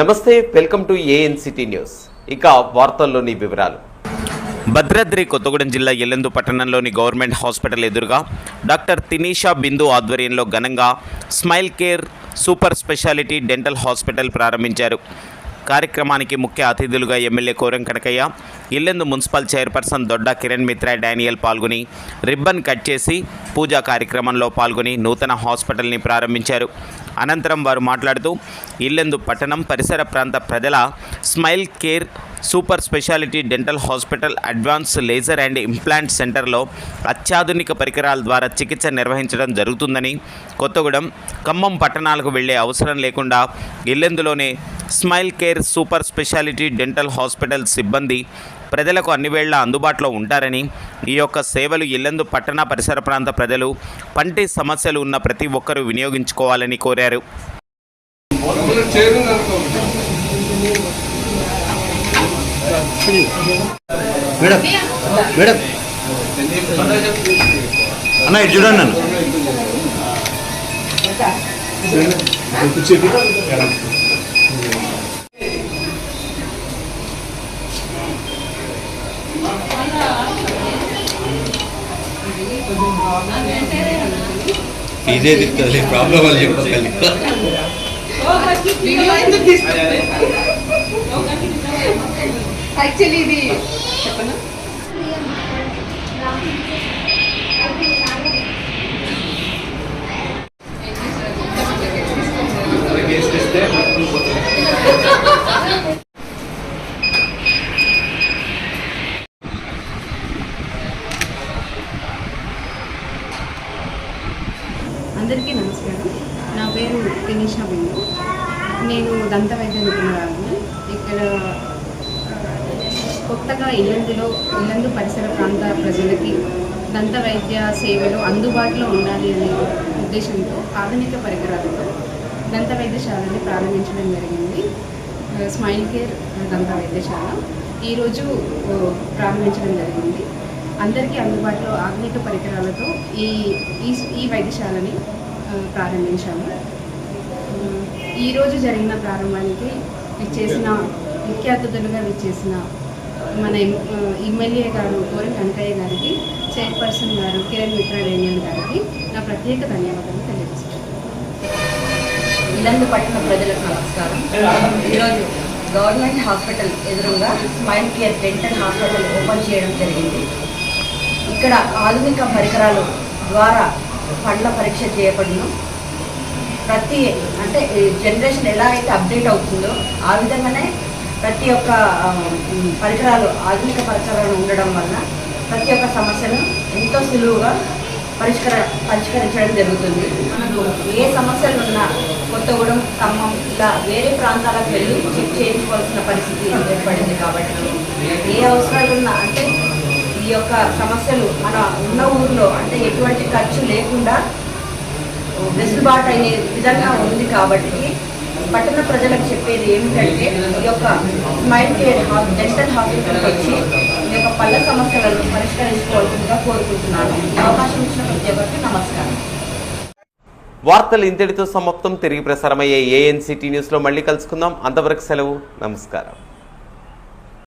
నమస్తే, welcome to ANCT news. ఇక వార్తల్లోని వివరాలు. భద్రాద్రి కొత్తగూడెం జిల్లా ఎల్లందు పట్టణంలోని గవర్నమెంట్ హాస్పిటల్ ఎదురుగా డాక్టర్ తినీషా బిందు ఆధ్వర్యంలో ఘనంగా smile care super speciality dental hospital ప్రారంభించారు. కార్యక్రమానికి ముఖ్య అతిథులుగా MLA Koram Kanakaiah, Yellandu municipal chairperson Dodda Kiran Mitra Daniel పాల్గొని రిబ్బన్ కట్ చేసి పూజా కార్యక్రమంలో పాల్గొని నూతన హాస్పిటల్ని ప్రారంభించారు. అనంతరం వారు మాట్లాడుతూ ఇల్లెందు పట్టణం పరిసర ప్రాంత ప్రజల smile care super speciality dental hospital advance laser and implant సెంటర్లో అత్యాధునిక పరికరాల ద్వారా చికిత్స నిర్వహించడం జరుగుతుందని, కొత్తగూడెం, ఖమ్మం పట్టణాలకు వెళ్లే అవసరం లేకుండా ఇల్లెందులోనే smile care super speciality dental hospital సిబ్బంది ప్రజలకు అన్ని వేళలా అందుబాటులో ఉంటారని, ఈ యొక్క సేవలు ఇల్లెందు పట్టణ పరిసర ప్రాంత ప్రజలు పంటి సమస్యలు ఉన్న ప్రతి ఒక్కరూ వినియోగించుకోవాలని కోరారు. అన్న ఇటు చూడండి నన్ను. ఇదే దిక్కు ప్రాబ్లం వాళ్ళు చెప్పగలి యాక్చువల్లీ ఇది చెప్పనా అందరికీ నమస్కారం. నా పేరు తినీషా బిందు. నేను దంత వైద్య నిపుణురాలిని. ఇక్కడ కొత్తగా ఇల్లందు పరిసర ప్రాంత ప్రజలకి దంత వైద్య సేవలు అందుబాటులో ఉండాలి అనే ఉద్దేశంతో ఆధునిక పరికరాలతో దంత వైద్యశాలని ప్రారంభించడం జరిగింది. స్మైల్ కేర్ దంత వైద్యశాల ఈరోజు ప్రారంభించడం జరిగింది. అందరికీ అందుబాటులో ఆధునిక పరికరాలతో ఈ వైద్యశాలని ప్రారంభించాము. ఈరోజు జరిగిన ప్రారంభానికి ముఖ్య అతిథులుగా విచ్చేసిన మన ఎమ్మెల్యే గారు కోరం కనకయ్య గారికి, చైర్పర్సన్ గారు కిరణ్ మిత్రా డానియల్ గారికి నా ప్రత్యేక ధన్యవాదాలు తెలియజేస్తున్నాను. ఇల్లందు పట్టణ ప్రజలకు నమస్కారం. ఈరోజు గవర్నమెంట్ హాస్పిటల్ ఎదురుగా smile care dental hospital open చేయడం జరిగింది. ఇక్కడ ఆధునిక పరికరాలు ద్వారా పండ్ల పరీక్ష చేయబడును. ప్రతి జనరేషన్ ఎలా అయితే అప్డేట్ అవుతుందో ఆ విధంగానే ప్రతి ఒక్క పరికరాలు ఆధునిక పరికరాలు ఉండడం వలన ప్రతి ఒక్క సమస్యను ఎంతో సులువుగా పరిష్కరించడం జరుగుతుంది. మనకు ఏ సమస్యలు ఉన్నా కొత్తగూడెం, ఖమ్మం ఇలా వేరే ప్రాంతాలకు వెళ్ళి చెక్ చేయించుకోవాల్సిన పరిస్థితి ఏర్పడింది. కాబట్టి ఏ అవసరాలు ఉన్నా ఈ యొక్క సమస్యలు మన ఉన్న ఊరిలో ఎటువంటి ఖర్చు లేకుండా వెసులుబాటు అయ్యే విధంగా ఉంది. కాబట్టి పట్టణ ప్రజలకు చెప్పేది ఏమిటంటే ఈ యొక్క స్మైల్ కేర్ డెంటల్ హాస్పిటల్కి వచ్చి ఈ యొక్క పళ్ళ సమస్యలను పరిష్కరించుకోవాల్సిందిగా కోరుకుంటున్నాను. అవకాశం ఇచ్చిన ప్రతి ఒక్కరికి నమస్కారం. వార్తలు ఇంతటితో సమాప్తం. తిరిగి ప్రసారమయ్యే ఏఎన్సిటీ న్యూస్లో మళ్ళీ కలుసుకుందాం. అంతవరకు సెలవు. నమస్కారం.